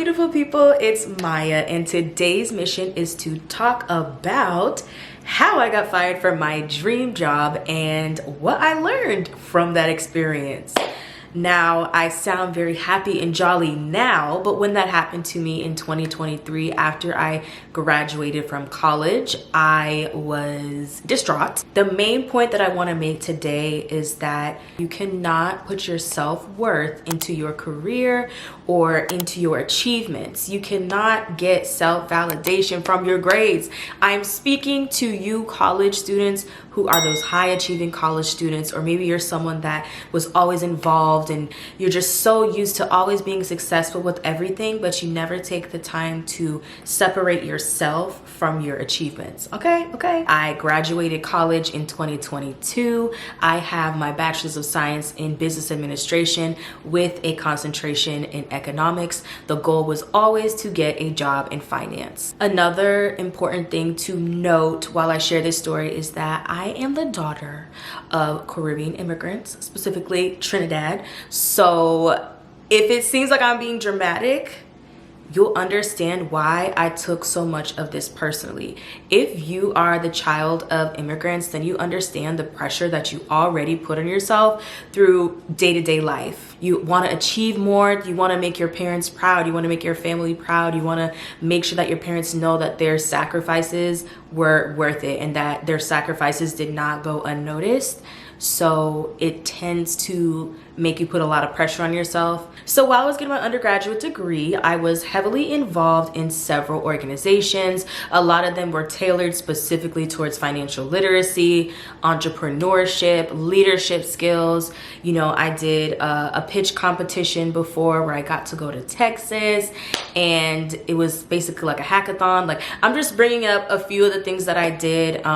beautiful people, it's Maya, and today's mission is to talk about how I got fired from my dream job and what I learned from that experience. Now, I sound very happy and jolly now, but when that happened to me in 2023, after I graduated from college, I was distraught. The main point that I want to make today is that you cannot put your self-worth into your career or into your achievements. You cannot get self-validation from your grades. I'm speaking to you college students who are those high achieving college students, or maybe you're someone that was always involved and you're just so used to always being successful with everything, but you never take the time to separate yourself from your achievements. Okay. I graduated college in 2022. I have my bachelor's of science in business administration with a concentration in economics. The goal was always to get a job in finance. Another important thing to note while I share this story is that I am the daughter of Caribbean immigrants, specifically Trinidad. So if it seems like I'm being dramatic, you'll understand why I took so much of this personally. If you are the child of immigrants, then you understand the pressure that you already put on yourself through day-to-day life. You want to achieve more. You want to make your parents proud. You want to make your family proud. You want to make sure that your parents know that their sacrifices were worth it and that their sacrifices did not go unnoticed. So it tends to make you put a lot of pressure on yourself. So while I was getting my undergraduate degree, I was heavily involved in several organizations. A lot of them were tailored specifically towards financial literacy, entrepreneurship, leadership skills. You know, I did a pitch competition before where I got to go to Texas, and it was basically like a hackathon. Like, I'm just bringing up a few of the things that I did.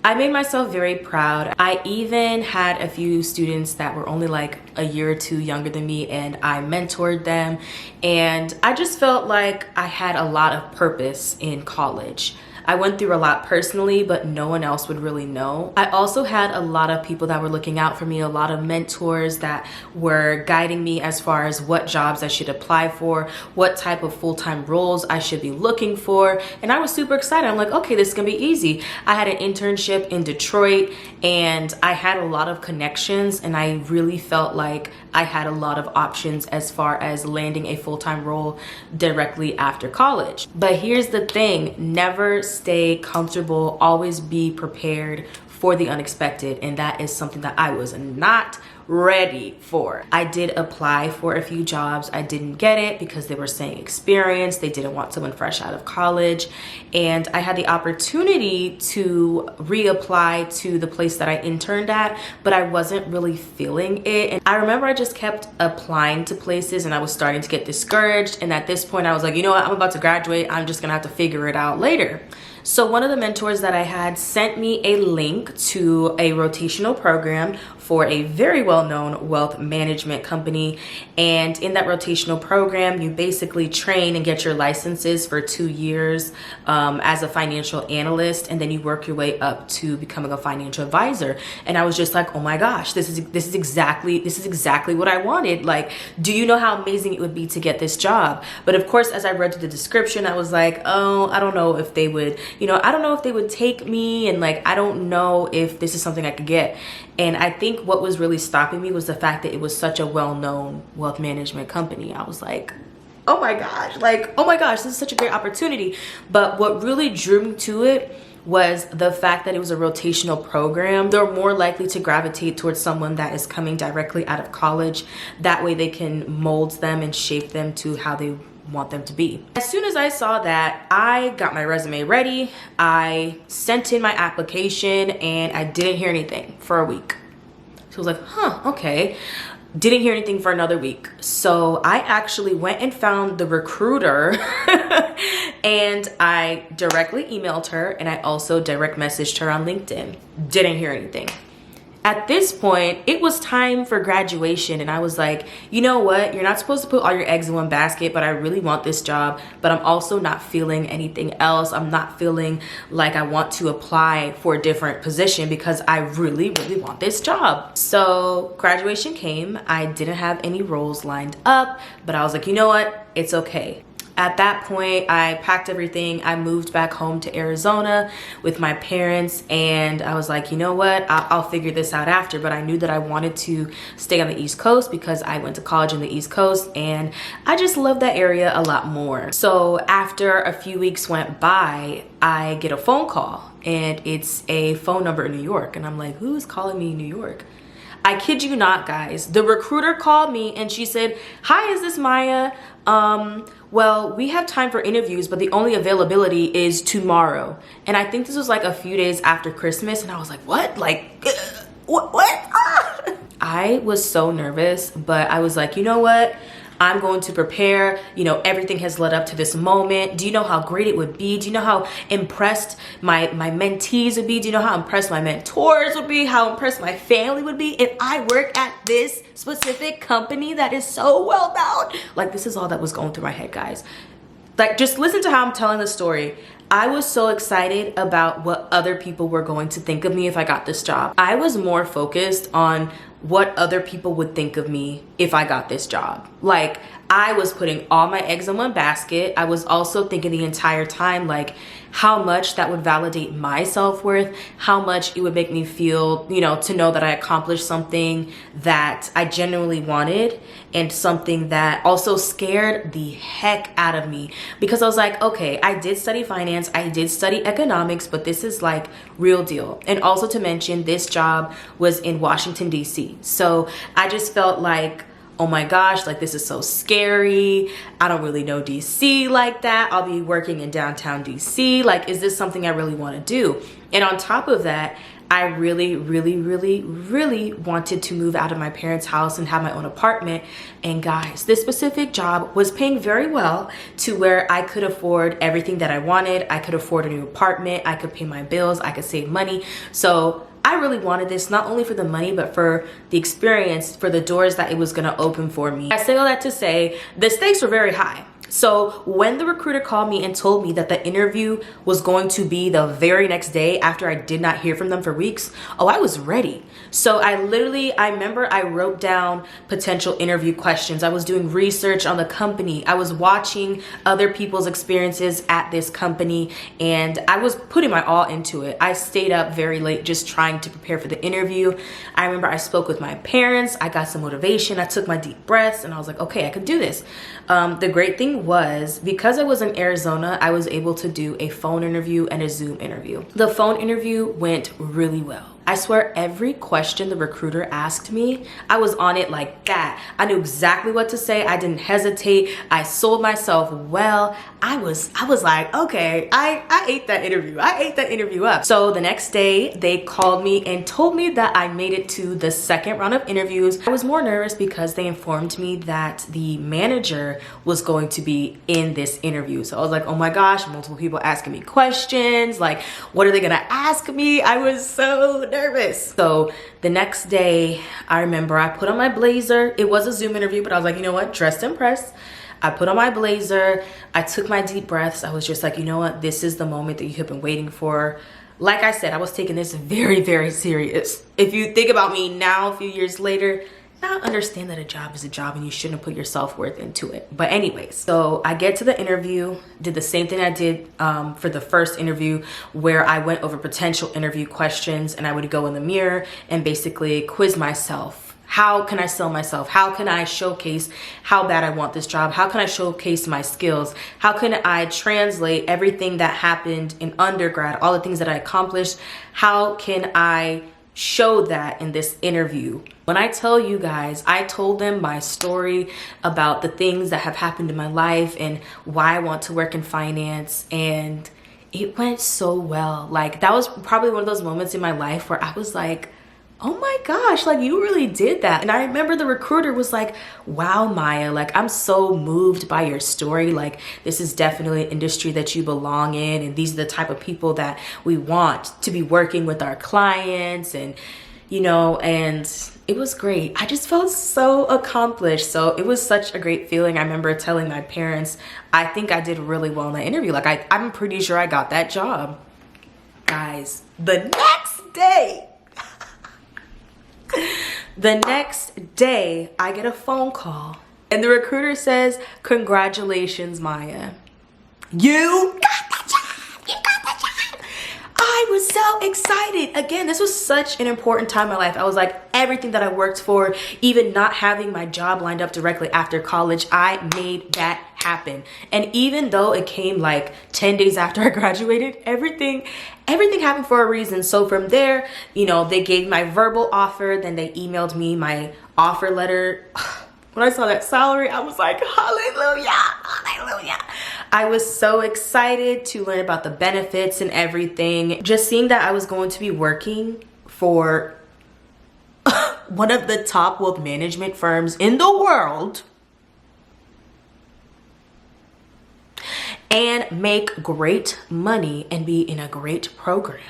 I made myself very proud. I even had a few students that were only like a year or two younger than me, and I mentored them. And I just felt like I had a lot of purpose in college. I went through a lot personally, but no one else would really know. I also had a lot of people that were looking out for me, a lot of mentors that were guiding me as far as what jobs I should apply for, what type of full-time roles I should be looking for. And I was super excited. I'm like, okay, this is gonna be easy. I had an internship in Detroit and I had a lot of connections, and I really felt like I had a lot of options as far as landing a full-time role directly after college. But here's the thing, never stay comfortable, always be prepared for the unexpected, and that is something that I was not ready for. I did apply for a few jobs. I didn't get it because they were saying experience. They didn't want someone fresh out of college. And I had the opportunity to reapply to the place that I interned at, but I wasn't really feeling it. And I remember I just kept applying to places and I was starting to get discouraged. And at this point I was like, you know what, I'm about to graduate. I'm just gonna have to figure it out later. So one of the mentors that I had sent me a link to a rotational program for a very well-known wealth management company. And in that rotational program, you basically train and get your licenses for 2 years as a financial analyst, and then you work your way up to becoming a financial advisor. And I was just like, oh my gosh, this is exactly what I wanted. Like, do you know how amazing it would be to get this job? But of course, as I read through the description, I was like, oh, I don't know if they would, I don't know if they would take me, and like, I don't know if this is something I could get. And I think what was really stopping me was the fact that it was such a well-known wealth management company. I was like, oh my gosh, this is such a great opportunity. But what really drew me to it was the fact that it was a rotational program. They're more likely to gravitate towards someone that is coming directly out of college. That way they can mold them and shape them to how they want them to be. As soon as I saw that, I got my resume ready. I sent in my application and I didn't hear anything for a week. So I was like, okay. Didn't hear anything for another week. So I actually went and found the recruiter and I directly emailed her, and I also direct messaged her on LinkedIn. Didn't hear anything. At this point, it was time for graduation, and I was like, you know what? You're not supposed to put all your eggs in one basket, but I really want this job, but I'm also not feeling anything else. I'm not feeling like I want to apply for a different position because I really, really want this job. So graduation came. I didn't have any roles lined up, but I was like, you know what? It's okay. At that point, I packed everything. I moved back home to Arizona with my parents, and I was like, you know what? I'll figure this out after. But I knew that I wanted to stay on the East Coast because I went to college in the East Coast, and I just love that area a lot more. So after a few weeks went by, I get a phone call, and it's a phone number in New York. And I'm like, who's calling me in New York? I kid you not, guys. The recruiter called me and she said, hi, is this Maya? Well, we have time for interviews, but the only availability is tomorrow. And I think this was like a few days after Christmas. And I was like, what? Like, what? Ah! I was so nervous, but I was like, you know what? I'm going to prepare. You know, everything has led up to this moment. Do you know how great it would be? Do you know how impressed my mentees would be? Do you know how impressed my mentors would be? How impressed my family would be if I work at this specific company that is so well known? Like, this is all that was going through my head, guys. Like, just listen to how I'm telling the story. I was so excited about what other people were going to think of me if I got this job. I was more focused on what other people would think of me if I got this job. Like, I was putting all my eggs in one basket. I was also thinking the entire time, like, how much that would validate my self-worth, how much it would make me feel, you know, to know that I accomplished something that I genuinely wanted, and something that also scared the heck out of me, because I was like, okay, I did study finance, I did study economics, but this is like real deal. And also to mention, this job was in Washington, D.C. So I just felt like, oh my gosh, like, this is so scary. I don't really know DC like that. I'll be working in downtown DC. Like, is this something I really want to do? And on top of that, I really wanted to move out of my parents' house and have my own apartment. And guys, this specific job was paying very well to where I could afford everything that I wanted. I could afford a new apartment. I could pay my bills. I could save money. So I really wanted this, not only for the money, but for the experience, for the doors that it was gonna open for me. I say all that to say, the stakes were very high. So when the recruiter called me and told me that the interview was going to be the very next day after I did not hear from them for weeks, oh, I was ready. So I remember I wrote down potential interview questions. I was doing research on the company. I was watching other people's experiences at this company, and I was putting my all into it. I stayed up very late just trying to prepare for the interview. I remember I spoke with my parents. I got some motivation. I took my deep breaths, and I was like, okay, I can do this. The great thing was, because I was in Arizona, I was able to do a phone interview and a Zoom interview. The phone interview went really well. I swear every question the recruiter asked me, I was on it like that. I knew exactly what to say. I didn't hesitate. I sold myself well. I was like, okay, I ate that interview. I ate that interview up. So the next day they called me and told me that I made it to the second round of interviews. I was more nervous because they informed me that the manager was going to be in this interview. So I was like, oh my gosh, multiple people asking me questions. Like, what are they gonna ask me? I was so nervous. So the next day, I remember I put on my blazer. It was a Zoom interview, but I was like, you know what? Dressed to impress. I put on my blazer. I took my deep breaths. I was just like, you know what? This is the moment that you have been waiting for. Like I said, I was taking this very serious. If you think about me now, a few years later, now understand that a job is a job and you shouldn't put your self-worth into it. But anyways, so I get to the interview, did the same thing I did for the first interview, where I went over potential interview questions, and I would go in the mirror and basically quiz myself. How can I sell myself? How can I showcase how bad I want this job? How can I showcase my skills? How can I translate everything that happened in undergrad, all the things that I accomplished? How can I show that in this interview? When I tell you guys, I told them my story about the things that have happened in my life and why I want to work in finance, and it went so well. Like, that was probably one of those moments in my life where I was like, oh my gosh, like, you really did that. And I remember the recruiter was like, wow, Maya, like, I'm so moved by your story. Like, this is definitely an industry that you belong in, and these are the type of people that we want to be working with our clients. And you know, and it was great. I just felt so accomplished. So it was such a great feeling. I remember telling my parents, I think I did really well in that interview. Like, I'm pretty sure I got that job. Guys, the next day, I get a phone call And the recruiter says, "Congratulations, Maya. You got the job! You got the job!" I was so excited. Again, this was such an important time in my life. I was like, everything that I worked for, even not having my job lined up directly after college, I made that happen. And even though it came like 10 days after I graduated, everything happened for a reason. So from there, you know, they gave my verbal offer, then they emailed me my offer letter. When I saw that salary, I was like, hallelujah, hallelujah. I was so excited to learn about the benefits and everything. Just seeing that I was going to be working for one of the top wealth management firms in the world and make great money and be in a great program.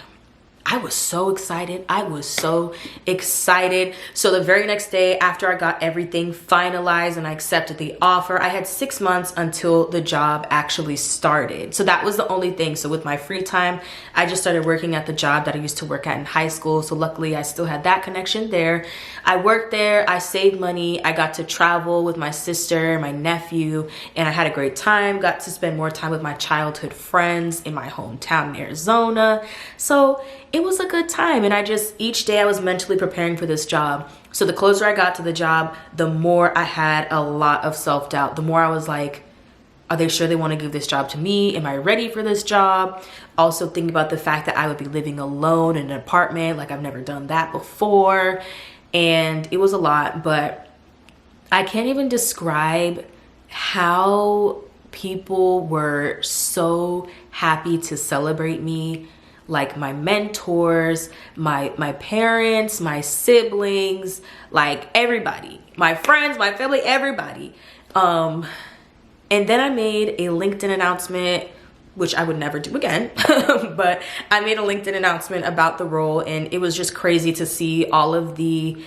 I was so excited. I was so excited. So the very next day after I got everything finalized and I accepted the offer, I had 6 months until the job actually started. So that was the only thing. So with my free time, I just started working at the job that I used to work at in high school. So luckily I still had that connection there. I worked there, I saved money, I got to travel with my sister, my nephew, and I had a great time. Got to spend more time with my childhood friends in my hometown in Arizona. So it was a good time, and each day I was mentally preparing for this job. So the closer I got to the job, the more I had a lot of self-doubt. The more I was like, are they sure they want to give this job to me? Am I ready for this job? Also thinking about the fact that I would be living alone in an apartment, like I've never done that before. And it was a lot, but I can't even describe how people were so happy to celebrate me. Like my mentors, my parents, my siblings, like everybody, my friends, my family, everybody. And then I made a LinkedIn announcement, which I would never do again, but I made a LinkedIn announcement about the role, and it was just crazy to see all of the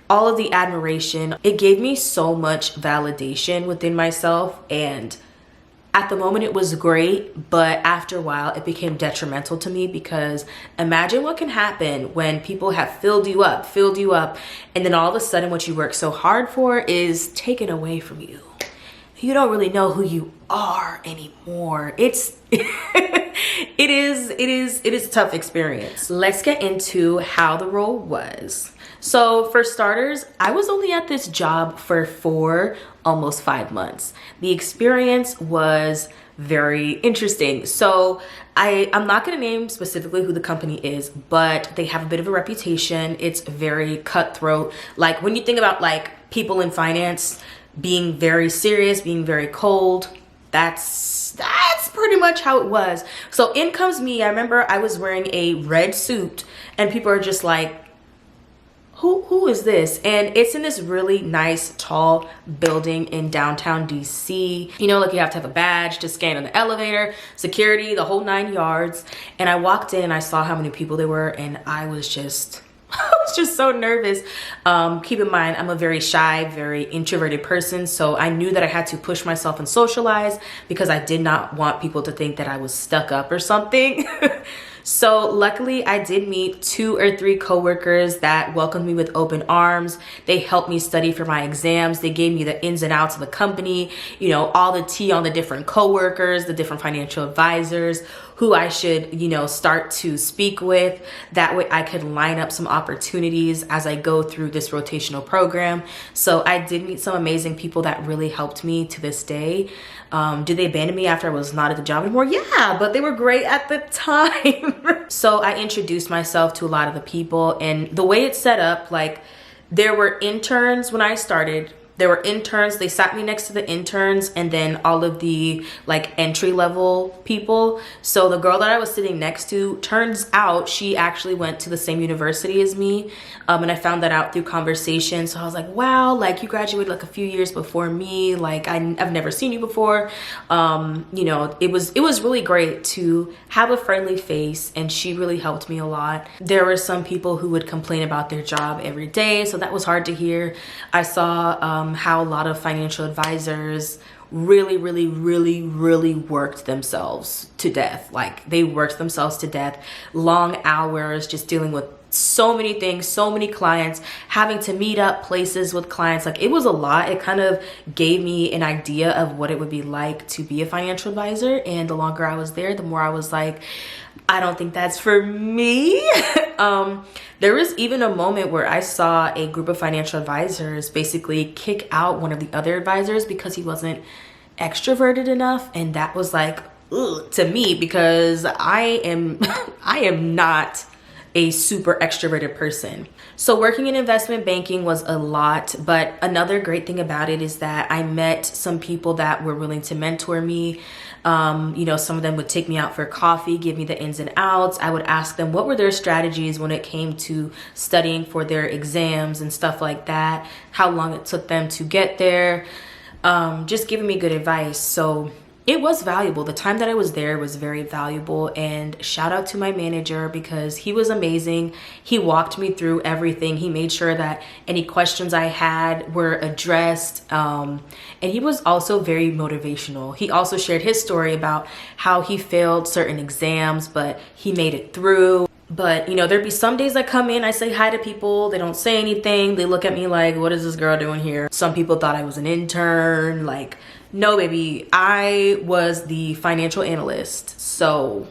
admiration. It gave me so much validation within myself, and at the moment it was great, but after a while it became detrimental to me, because imagine what can happen when people have filled you up, and then all of a sudden what you work so hard for is taken away from you. You don't really know who you are anymore. It is a tough experience. Let's get into how the role was. So for starters, I was only at this job for almost 5 months. The experience was very interesting. So I'm not gonna name specifically who the company is, but they have a bit of a reputation. It's very cutthroat. Like when you think about like people in finance being very serious, being very cold, that's pretty much how it was. So in comes me. I remember I was wearing a red suit and people are just like, who is this? And it's in this really nice tall building in downtown DC. You know, like you have to have a badge to scan in the elevator, security, the whole 9 yards. And I walked in and I saw how many people there were, and I was just so nervous. Keep in mind, I'm a very shy, very introverted person. So I knew that I had to push myself and socialize, because I did not want people to think that I was stuck up or something. So luckily I did meet 2 or 3 coworkers that welcomed me with open arms. They helped me study for my exams. They gave me the ins and outs of the company, you know, all the tea on the different coworkers, the different financial advisors, who I should, you know, start to speak with. That way I could line up some opportunities as I go through this rotational program. So I did meet some amazing people that really helped me to this day. Did they abandon me after I was not at the job anymore? Yeah, but they were great at the time. So I introduced myself to a lot of the people, and the way it's set up, like there were interns when I started. There were interns, they sat me next to the interns, and then all of the like entry level people. So the girl that I was sitting next to, turns out she actually went to the same university as me. And I found that out through conversation. So I was like, wow, like you graduated like a few years before me. Like I've never seen you before. You know, it was really great to have a friendly face, and she really helped me a lot. There were some people who would complain about their job every day, so that was hard to hear. I saw how a lot of financial advisors really worked themselves to death. Like they worked themselves to death, long hours, just dealing with so many things, so many clients, having to meet up places with clients. Like, it was a lot. It kind of gave me an idea of what it would be like to be a financial advisor. And the longer I was there, the more I was like, I don't think that's for me. There was even a moment where I saw a group of financial advisors basically kick out one of the other advisors because he wasn't extroverted enough. And that was like, ugh, to me, because I am I am not a super extroverted person. So working in investment banking was a lot, but another great thing about it is that I met some people that were willing to mentor me. You know, some of them would take me out for coffee, give me the ins and outs. I would ask them what were their strategies when it came to studying for their exams and stuff like that, how long it took them to get there, just giving me good advice. So it was valuable. The time that I was there was very valuable, and shout out to my manager because he was amazing. He walked me through everything. He made sure that any questions I had were addressed. And he was also very motivational. He also shared his story about how he failed certain exams, but he made it through. But, you know, there'd be some days I come in, I say hi to people, they don't say anything. They look at me like, what is this girl doing here? Some people thought I was an intern. Like, no, baby, I was the financial analyst. So,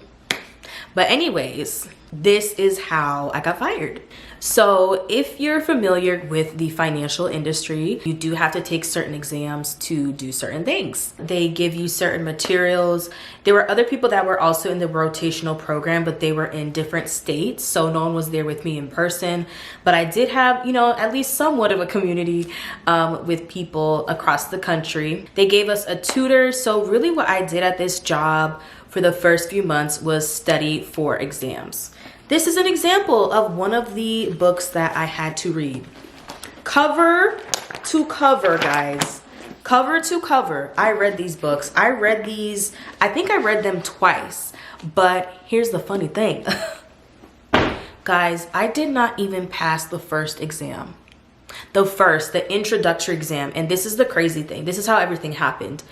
but anyways, this is how I got fired. So if you're familiar with the financial industry, you do have to take certain exams to do certain things. They give you certain materials. There were other people that were also in the rotational program, but they were in different states. So no one was there with me in person, but I did have, you know, at least somewhat of a community with people across the country. They gave us a tutor. So really what I did at this job for the first few months was study for exams. This is an example of one of the books that I had to read. Cover to cover, guys. Cover to cover. I read these books. I read these, I think I read them twice. But here's the funny thing. Guys, I did not even pass the first exam. The introductory exam. And this is the crazy thing. This is how everything happened.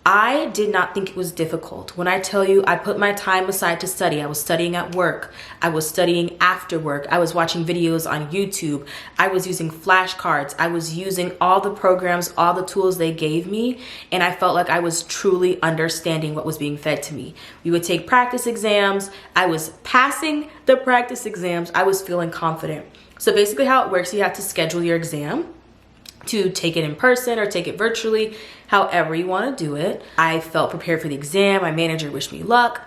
I did not think it was difficult. When I tell you I put my time aside to study, I was studying at work, I was studying after work, I was watching videos on YouTube, I was using flashcards, I was using all the programs, all the tools they gave me, and I felt like I was truly understanding what was being fed to me. We would take practice exams, I was passing the practice exams, I was feeling confident. So basically how it works, you have to schedule your exam to take it in person or take it virtually, however you want to do it. I felt prepared for the exam. My manager wished me luck.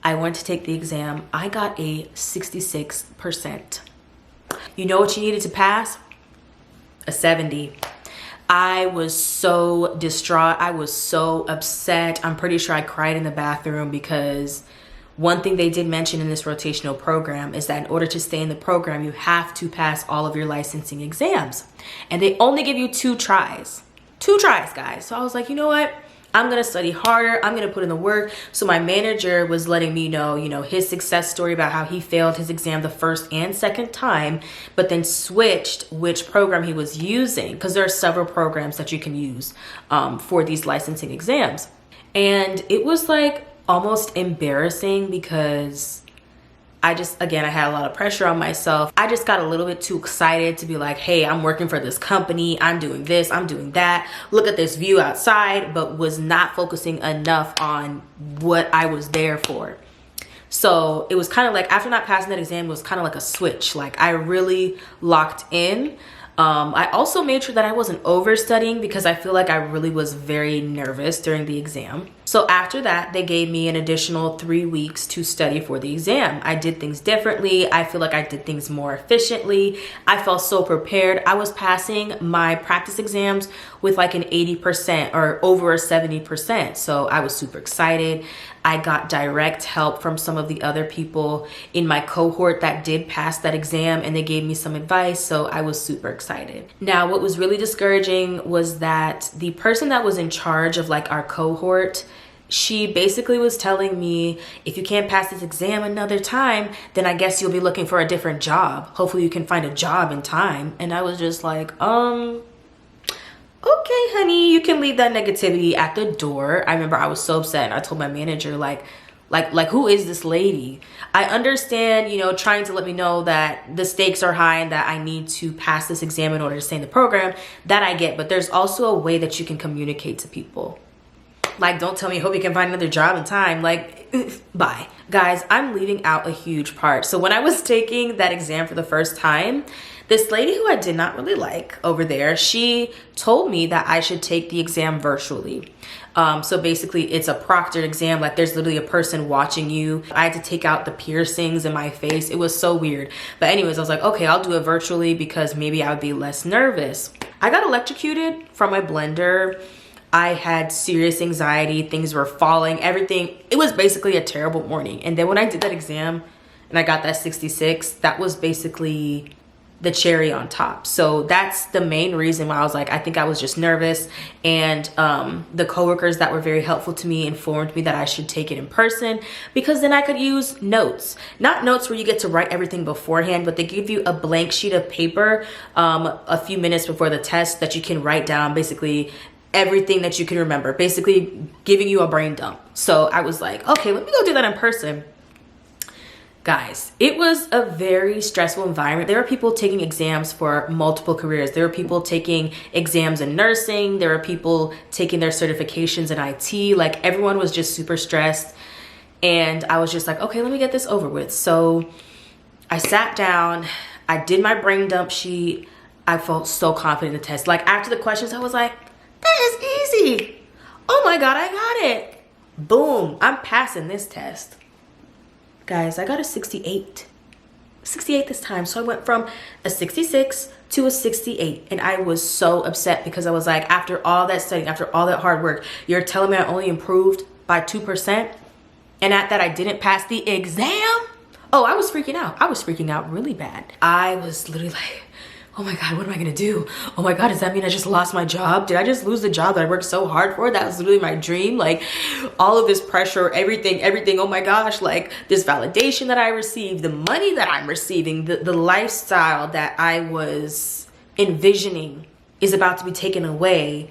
I went to take the exam. I got a 66%. You know what you needed to pass? A 70. I was so distraught. I was so upset. I'm pretty sure I cried in the bathroom because one thing they did mention in this rotational program is that in order to stay in the program, you have to pass all of your licensing exams. And they only give you 2 tries. 2 tries, guys. So I was like, you know what? I'm going to study harder. I'm going to put in the work. So my manager was letting me know, you know, his success story about how he failed his exam the first and second time, but then switched which program he was using, because there are several programs that you can use for these licensing exams. And it was like almost embarrassing because I had a lot of pressure on myself. I just got a little bit too excited to be like, hey, I'm working for this company. I'm doing this, I'm doing that. Look at this view outside, but was not focusing enough on what I was there for. So it was kind of like, after not passing that exam, it was kind of like a switch. Like, I really locked in. I also made sure that I wasn't overstudying because I feel like I really was very nervous during the exam. So after that, they gave me an additional 3 weeks to study for the exam. I did things differently. I feel like I did things more efficiently. I felt so prepared. I was passing my practice exams with like an 80% or over a 70%. So I was super excited. I got direct help from some of the other people in my cohort that did pass that exam, and they gave me some advice, so I was super excited. Now, what was really discouraging was that the person that was in charge of like our cohort, she basically was telling me, if you can't pass this exam another time, then I guess you'll be looking for a different job. Hopefully you can find a job in time. And I was just like, okay, honey, you can leave that negativity at the door. I remember I was so upset, and I told my manager, like, Like who is this lady? I understand, you know, trying to let me know that the stakes are high and that I need to pass this exam in order to stay in the program. That I get, but there's also a way that you can communicate to people. Like, don't tell me, hope you can find another job in time. Like, bye. Guys, I'm leaving out a huge part. So when I was taking that exam for the first time, this lady who I did not really like over there, she told me that I should take the exam virtually. So basically it's a proctored exam, like there's literally a person watching you. I had to take out the piercings in my face. It was so weird. But anyways, I was like, okay, I'll do it virtually because maybe I would be less nervous. I got electrocuted from my blender. I had serious anxiety, things were falling, everything. It was basically a terrible morning. And then when I did that exam and I got that 66, that was basically the cherry on top. So that's the main reason why I was like, I think I was just nervous. And the coworkers that were very helpful to me informed me that I should take it in person because then I could use notes. Not notes where you get to write everything beforehand, but they give you a blank sheet of paper a few minutes before the test that you can write down basically everything that you can remember, basically giving you a brain dump. So I was like, okay, let me go do that in person. Guys, it was a very stressful environment. There were people taking exams for multiple careers. There were people taking exams in nursing. There were people taking their certifications in IT. Like everyone was just super stressed. And I was just like, okay, let me get this over with. So I sat down, I did my brain dump sheet. I felt so confident in the test. Like after the questions, I was like, that is easy. Oh my God, I got it. Boom, I'm passing this test. Guys, I got a 68. 68 this time. So I went from a 66 to a 68. And I was so upset because I was like, after all that studying, after all that hard work, you're telling me I only improved by 2%? And at that, I didn't pass the exam? Oh, I was freaking out. I was freaking out really bad. I was literally like, oh my God, what am I gonna do? Oh my God, does that mean I just lost my job? Did I just lose the job that I worked so hard for? That was literally my dream. Like all of this pressure, everything, oh my gosh, like this validation that I received, the money that I'm receiving, the lifestyle that I was envisioning is about to be taken away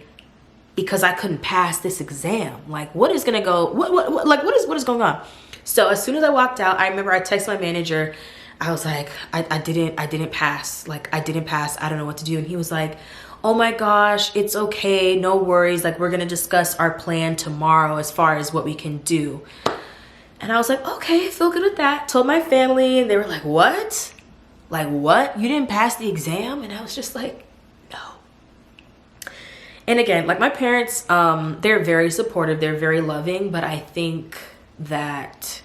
because I couldn't pass this exam. Like what is gonna go, what is going on? So as soon as I walked out, I remember I texted my manager. I was like, I didn't pass. Like I didn't pass. I don't know what to do. And he was like, oh my gosh, it's okay. No worries. Like we're going to discuss our plan tomorrow as far as what we can do. And I was like, okay, feel good with that. Told my family and they were like, what? Like what? You didn't pass the exam? And I was just like, no. And again, like my parents, they're very supportive. They're very loving. But I think that,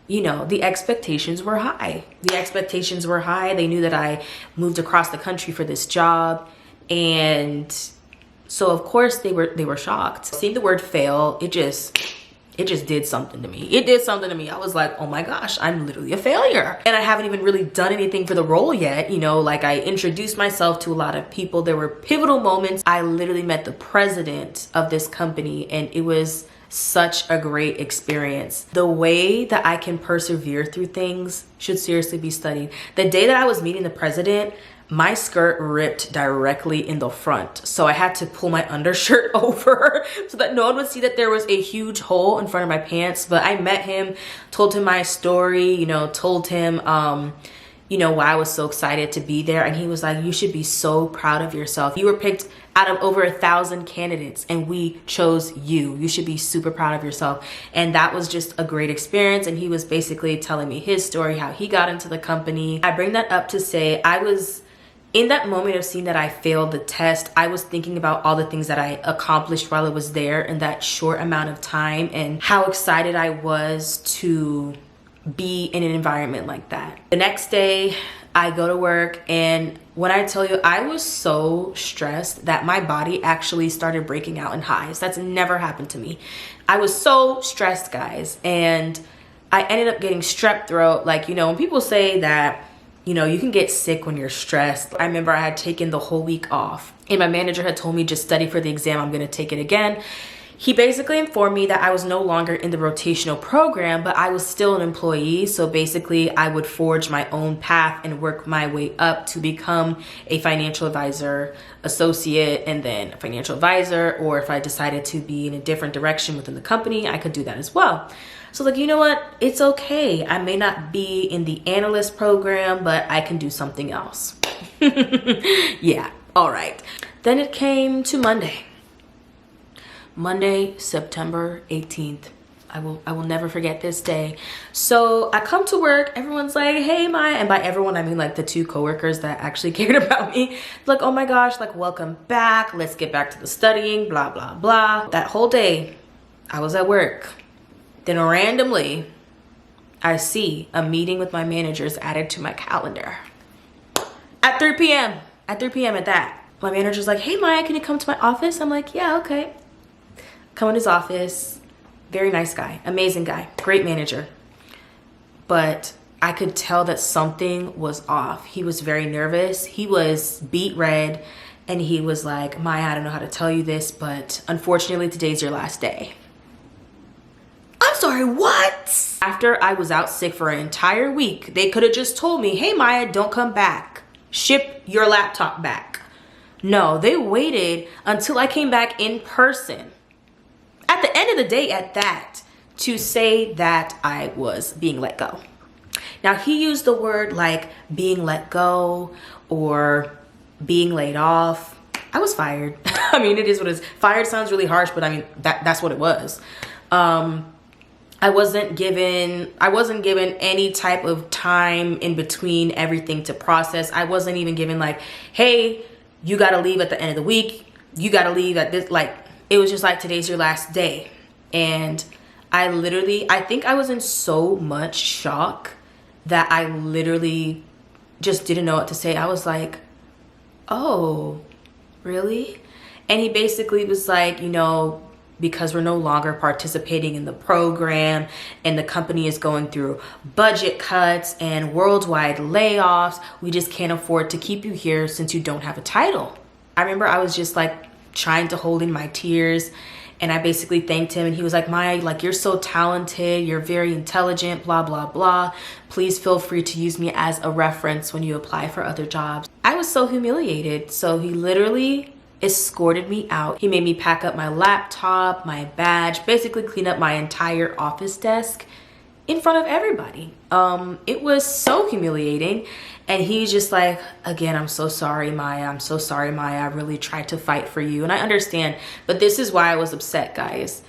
you know, the expectations were high. The expectations were high. They knew that I moved across the country for this job. And so of course they were shocked. Seeing the word fail, it just did something to me. It did something to me. I was like, oh my gosh, I'm literally a failure. And I haven't even really done anything for the role yet. You know, like I introduced myself to a lot of people. There were pivotal moments. I literally met the president of this company and it was such a great experience. The way that I can persevere through things should seriously be studied. The day that I was meeting the president, my skirt ripped directly in the front. So I had to pull my undershirt over so that no one would see that there was a huge hole in front of my pants. But I met him, told him my story, you know, told him, you know, why I was so excited to be there. And he was like, you should be so proud of yourself. You were picked out of over 1,000 candidates and we chose you. You should be super proud of yourself. And that was just a great experience. And he was basically telling me his story, how he got into the company. I bring that up to say I was in that moment of seeing that I failed the test. I was thinking about all the things that I accomplished while I was there in that short amount of time and how excited I was to be in an environment like that. The next day I go to work and when I tell you I was so stressed that my body actually started breaking out in hives. That's never happened to me. I was so stressed, guys, and I ended up getting strep throat. Like, you know, when people say that, you know, you can get sick when you're stressed. I remember I had taken the whole week off and my manager had told me just study for the exam. I'm gonna take it again. He basically informed me that I was no longer in the rotational program, but I was still an employee. So basically I would forge my own path and work my way up to become a financial advisor, associate, and then a financial advisor. Or if I decided to be in a different direction within the company, I could do that as well. So like, you know what? It's okay. I may not be in the analyst program, but I can do something else. Yeah, all right. Then it came to Monday. Monday, September 18th. I will never forget this day. So I come to work, everyone's like, hey Maya, and by everyone I mean like the 2 coworkers that actually cared about me. Like, oh my gosh, like welcome back, let's get back to the studying, blah blah blah. That whole day I was at work. Then randomly I see a meeting with my managers added to my calendar at 3 p.m. at 3 p.m. at that. My manager's like, hey Maya, can you come to my office? I'm like, yeah, okay. Come in his office. Very nice guy, amazing guy, great manager. But I could tell that something was off. He was very nervous. He was beet red, and he was like, Maya, I don't know how to tell you this, but unfortunately today's your last day. I'm sorry, what? After I was out sick for an entire week, they could have just told me, hey Maya, don't come back. Ship your laptop back. No, they waited until I came back in person. At the end of the day at that, to say that I was being let go. Now he used the word like being let go or being laid off. I was fired. I mean, it is what it is. Fired sounds really harsh, but I mean, that's what it was. I wasn't given any type of time in between everything to process. I wasn't even given like, hey, you gotta leave at the end of the week. You gotta leave at this, like, it was just like, today's your last day. And I think I was in so much shock that I literally just didn't know what to say. I was like, oh, really? And he basically was like, you know, because we're no longer participating in the program and the company is going through budget cuts and worldwide layoffs, we just can't afford to keep you here since you don't have a title. I remember I was just like, trying to hold in my tears, and I basically thanked him, and he was like, Maya, like, you're so talented, you're very intelligent, blah blah blah, please feel free to use me as a reference when you apply for other jobs. I was so humiliated. So he literally escorted me out. He made me pack up my laptop, my badge, basically clean up my entire office desk in front of everybody. It was so humiliating. And he's just like, again, I'm so sorry, Maya. I'm so sorry, Maya. I really tried to fight for you. And I understand, but this is why I was upset, guys.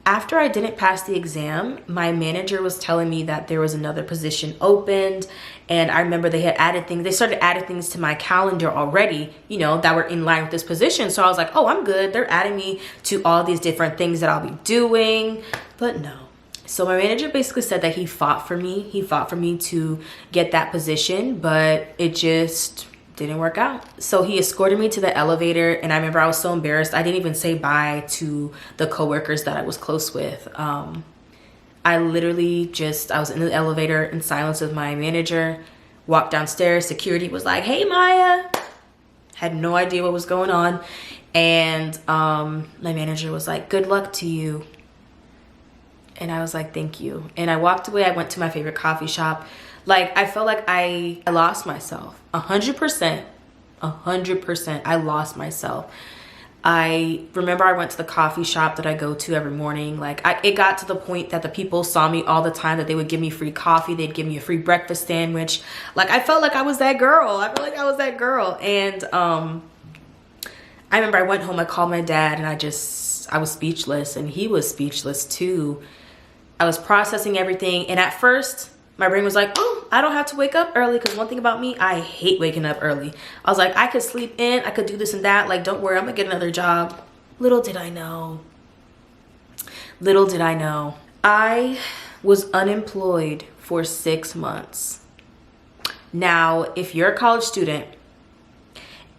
After I didn't pass the exam, my manager was telling me that there was another position opened. And I remember they had added things. They started adding things to my calendar already, you know, that were in line with this position. So I was like, oh, I'm good. They're adding me to all these different things that I'll be doing. But no. So my manager basically said that he fought for me. He fought for me to get that position, but it just didn't work out. So he escorted me to the elevator, and I remember I was so embarrassed. I didn't even say bye to the coworkers that I was close with. I literally I was in the elevator in silence with my manager, walked downstairs, security was like, hey Maya. Had no idea what was going on. And my manager was like, good luck to you. And I was like, thank you. And I walked away. I went to my favorite coffee shop. Like, I felt like I lost myself. 100%. 100%. I lost myself. I remember I went to the coffee shop that I go to every morning. Like, it got to the point that the people saw me all the time, that they would give me free coffee. They'd give me a free breakfast sandwich. Like, I felt like I was that girl. I felt like I was that girl. And I remember I went home. I called my dad, and I was speechless. And he was speechless too. I was processing everything, and at first my brain was like, oh, I don't have to wake up early, because one thing about me, I hate waking up early. I was like, I could sleep in, I could do this and that, like, don't worry, I'm gonna get another job. Little did I know, I was unemployed for 6 months. Now, if you're a college student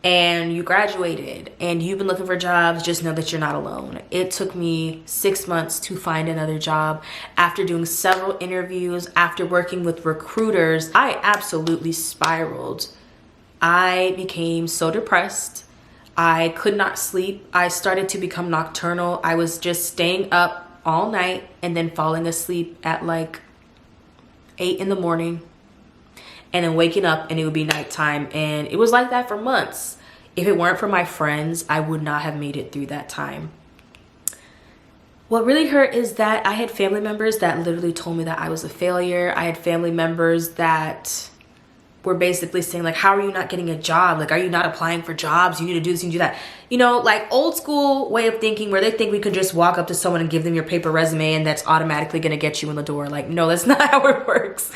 and you graduated and you've been looking for jobs, just know that you're not alone. It took me 6 months to find another job. After doing several interviews, after working with recruiters, I absolutely spiraled. I became so depressed. I could not sleep. I started to become nocturnal. I was just staying up all night and then falling asleep at like 8 in the morning. And then waking up and it would be nighttime, and it was like that for months. If it weren't for my friends, I would not have made it through that time. What really hurt is that I had family members that literally told me that I was a failure. I had family members that were basically saying like, how are you not getting a job? Like, are you not applying for jobs? You need to do this, you need to do that. You know, like old school way of thinking where they think we could just walk up to someone and give them your paper resume and that's automatically gonna get you in the door. Like, no, that's not how it works.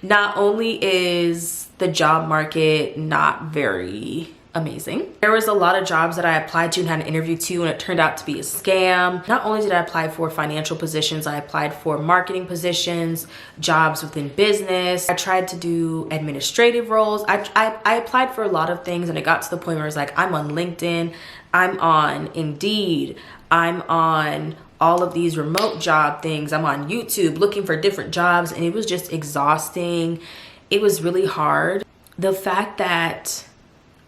Not only is the job market not very amazing, there was a lot of jobs that I applied to and had an interview to, and it turned out to be a scam. Not only did I apply for financial positions, I applied for marketing positions, jobs within business. I tried to do administrative roles. I applied for a lot of things, and it got to the point where I was like, I'm on LinkedIn, I'm on Indeed, I'm on all of these remote job things, I'm on YouTube looking for different jobs, and it was just exhausting. It was really hard. The fact that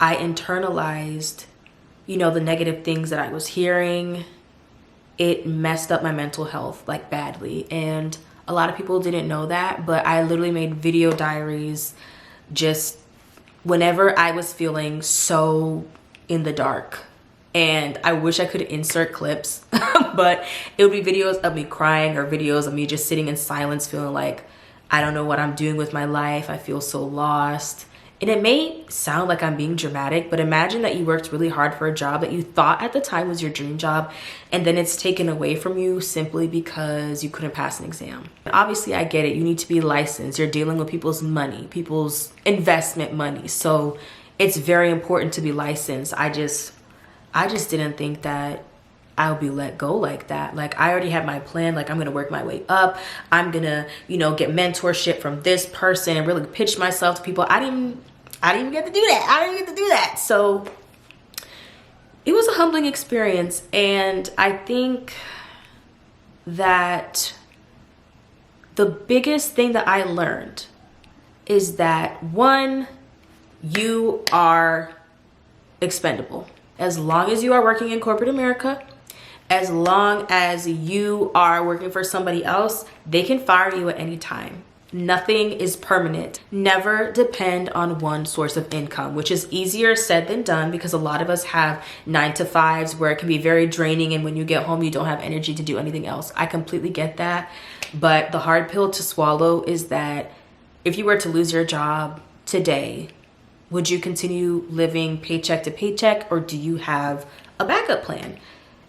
I internalized, you know, the negative things that I was hearing, it messed up my mental health like badly. And a lot of people didn't know that, but I literally made video diaries just whenever I was feeling so in the dark. And I wish I could insert clips, but it would be videos of me crying or videos of me just sitting in silence feeling like I don't know what I'm doing with my life. I feel so lost. And it may sound like I'm being dramatic, but imagine that you worked really hard for a job that you thought at the time was your dream job, and then it's taken away from you simply because you couldn't pass an exam. And obviously, I get it. You need to be licensed. You're dealing with people's money, people's investment money. So it's very important to be licensed. I just didn't think that I'll be let go like that. Like, I already had my plan. Like, I'm gonna work my way up. I'm gonna, you know, get mentorship from this person and really pitch myself to people. I didn't even get to do that. So it was a humbling experience. And I think that the biggest thing that I learned is that, one, you are expendable. As long as you are working in corporate America, as long as you are working for somebody else, they can fire you at any time. Nothing is permanent. Never depend on one source of income, which is easier said than done because a lot of us have 9-to-5s where it can be very draining, and when you get home, you don't have energy to do anything else. I completely get that. But the hard pill to swallow is that if you were to lose your job today, would you continue living paycheck to paycheck, or do you have a backup plan?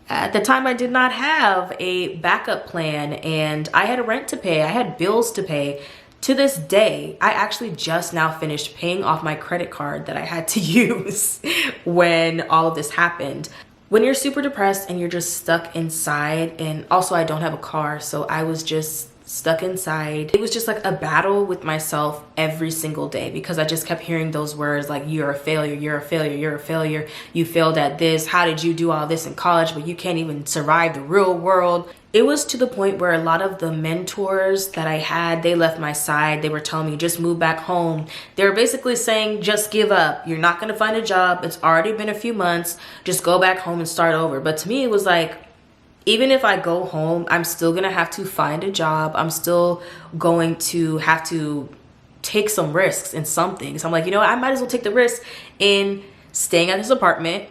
At the time, I did not have a backup plan, and I had a rent to pay. I had bills to pay. To this day, I actually just now finished paying off my credit card that I had to use when all of this happened. When you're super depressed and you're just stuck inside, and also I don't have a car, so I was just stuck inside. It was just like a battle with myself every single day because I just kept hearing those words like, you're a failure, you're a failure, you're a failure. You failed at this. How did you do all this in college, but you can't even survive the real world? It was to the point where a lot of the mentors that I had, they left my side. They were telling me, just move back home. They were basically saying, just give up. You're not going to find a job. It's already been a few months. Just go back home and start over. But to me, it was like, even if I go home, I'm still gonna have to find a job. I'm still going to have to take some risks in some things. I'm like, you know what? I might as well take the risk in staying at this apartment,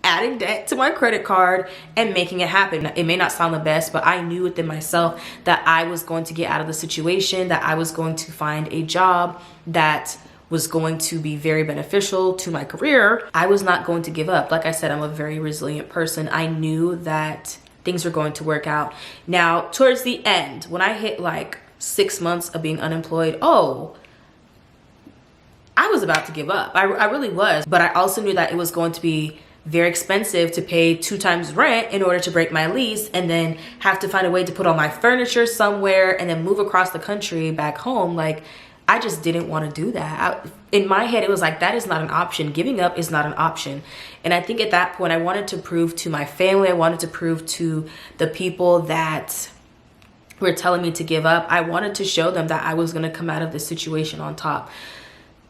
adding debt to my credit card, and making it happen. It may not sound the best, but I knew within myself that I was going to get out of the situation, that I was going to find a job that was going to be very beneficial to my career. I was not going to give up. Like I said, I'm a very resilient person. I knew that things were going to work out. Now, towards the end, when I hit like 6 months of being unemployed, I was about to give up. I really was. But I also knew that it was going to be very expensive to pay 2 times rent in order to break my lease, and then have to find a way to put all my furniture somewhere and then move across the country back home. Like, I just didn't want to do that. In my head, it was like, that is not an option. Giving up is not an option. And I think at that point, I wanted to prove to my family, I wanted to prove to the people that were telling me to give up, I wanted to show them that I was going to come out of this situation on top.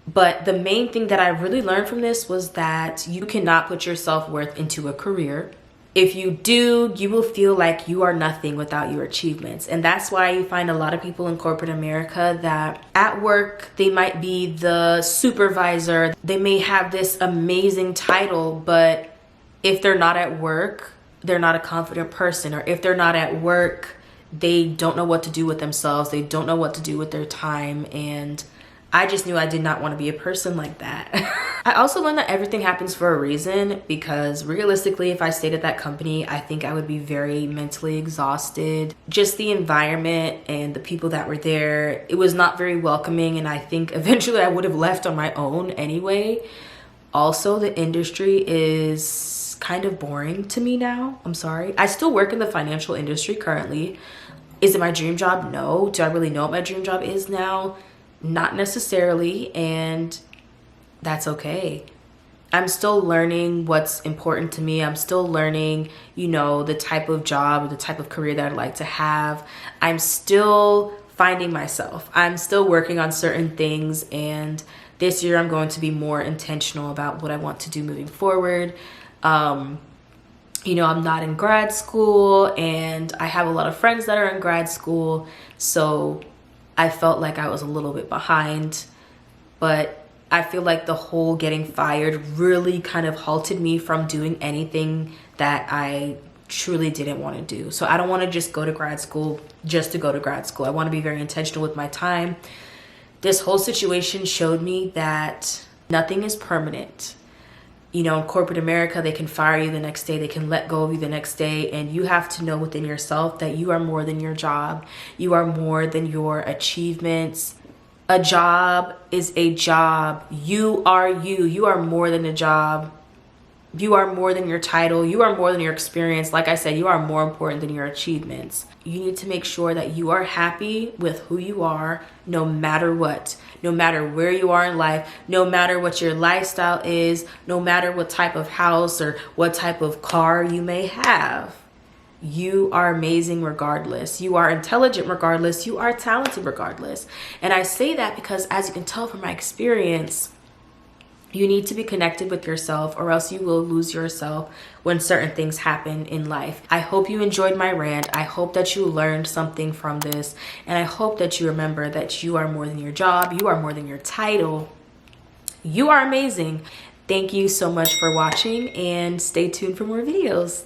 But the main thing that I really learned from this was that you cannot put your self-worth into a career. If you do, you will feel like you are nothing without your achievements. And that's why you find a lot of people in corporate America that at work, they might be the supervisor. They may have this amazing title, but if they're not at work, they're not a confident person, or if they're not at work, they don't know what to do with themselves. They don't know what to do with their time. And I just knew I did not want to be a person like that. I also learned that everything happens for a reason, because realistically, if I stayed at that company, I think I would be very mentally exhausted. Just the environment and the people that were there, it was not very welcoming, and I think eventually I would have left on my own anyway. Also, the industry is kind of boring to me now. I'm sorry. I still work in the financial industry currently. Is it my dream job? No. Do I really know what my dream job is now? Not necessarily, and that's okay. I'm still learning what's important to me. I'm still learning, you know, the type of job, the type of career that I'd like to have. I'm still finding myself. I'm still working on certain things, and this year I'm going to be more intentional about what I want to do moving forward. You know, I'm not in grad school, and I have a lot of friends that are in grad school, so I felt like I was a little bit behind. But I feel like the whole getting fired really kind of halted me from doing anything that I truly didn't want to do. So I don't want to just go to grad school just to go to grad school. I want to be very intentional with my time. This whole situation showed me that nothing is permanent. You know, in corporate America, they can fire you the next day, they can let go of you the next day, and you have to know within yourself that you are more than your job. You are more than your achievements. A job is a job. You are you. You are more than a job. You are more than your title. You are more than your experience. Like I said, you are more important than your achievements. You need to make sure that you are happy with who you are, no matter what, no matter where you are in life, no matter what your lifestyle is, no matter what type of house or what type of car you may have. You are amazing regardless. You are intelligent regardless. You are talented regardless. And I say that because, as you can tell from my experience, you need to be connected with yourself, or else you will lose yourself when certain things happen in life. I hope you enjoyed my rant. I hope that you learned something from this. And I hope that you remember that you are more than your job. You are more than your title. You are amazing. Thank you so much for watching, and stay tuned for more videos.